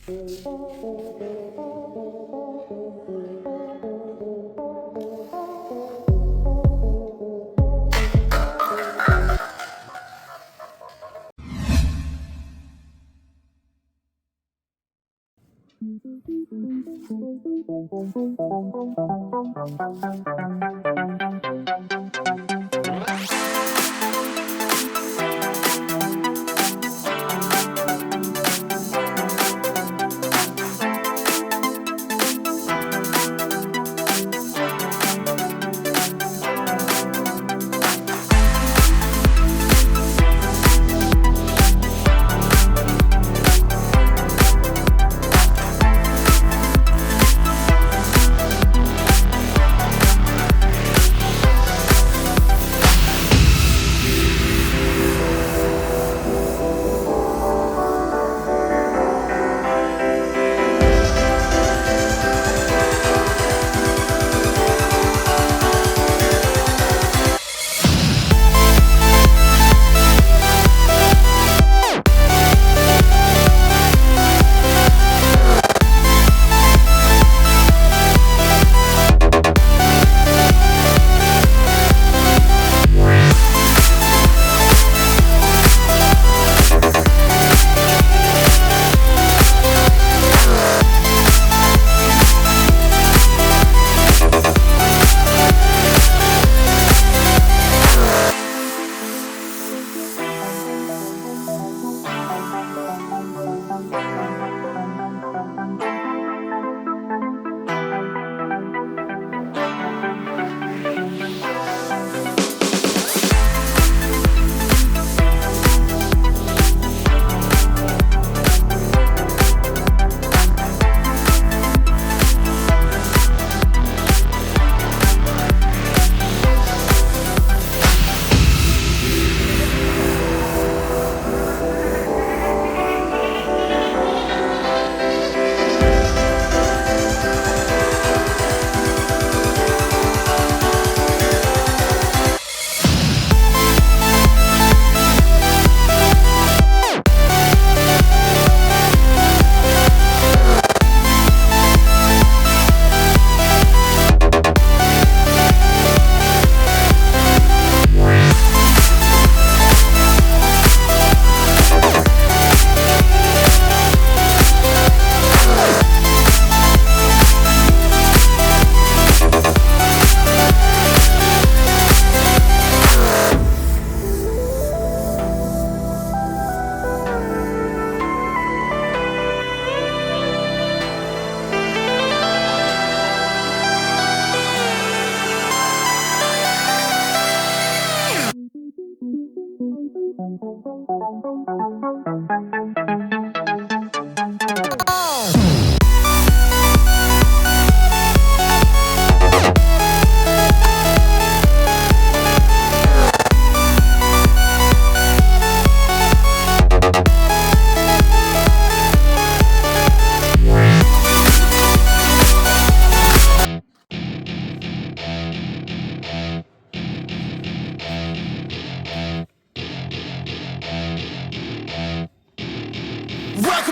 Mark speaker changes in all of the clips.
Speaker 1: Welcome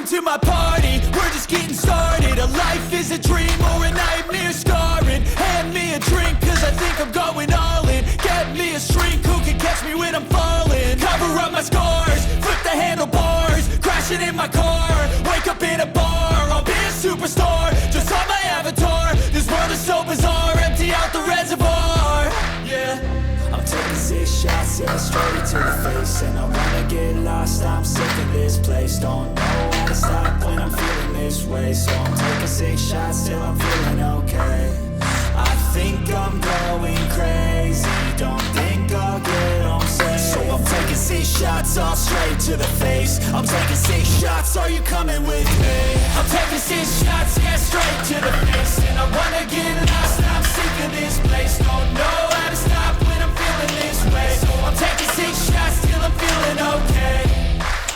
Speaker 1: to my party, we're just getting started. A life is a dream or a nightmare scarring. Hand me a drink cause I think I'm going all in. Get me a shrink who can catch me when I'm falling. Cover up my scars, flip the handlebars. Crashing in my car, wake up in a bar. I'll be a superstar, just on my avatar. This world is so bizarre, empty out the reservoir. Yeah, I'm taking 6 shots, yeah, straight to the face. And I wanna get lost, I'm sick of this place. Don't know how to stop when I'm feeling this way. So I'm taking 6 shots till I'm feeling okay. I think I'm going crazy, don't think I'll get on safe. So I'm taking 6 shots, all straight to the face. I'm taking 6 shots, are you coming with me? I'm taking 6 shots, yeah, straight to the face. And I wanna get lost, I'm sick of this place. Don't know how to stop when I'm feeling this way. So I'm taking 6 shots till I'm feeling okay.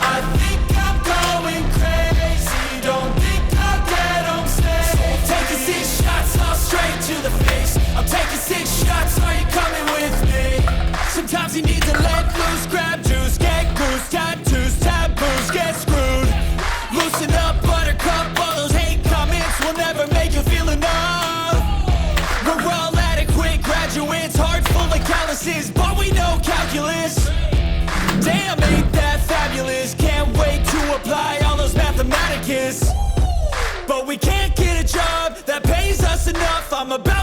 Speaker 1: I think I'm going crazy, don't think I'll get on safe. So I'm taking 6 shots, all straight to the face. I'm taking 6 shots, are you coming with me? Sometimes you need to let loose, grab juice, get goose, tattoos, taboos, get screwed. Loosen up, buttercup. up, all those hate comments will never make you feel enough. We're all adequate graduates, heart full of calluses, but we know calculus. Damn, ain't that fabulous? Can't wait to apply all those mathematicus. But we can't get a job that pays us enough. I'm about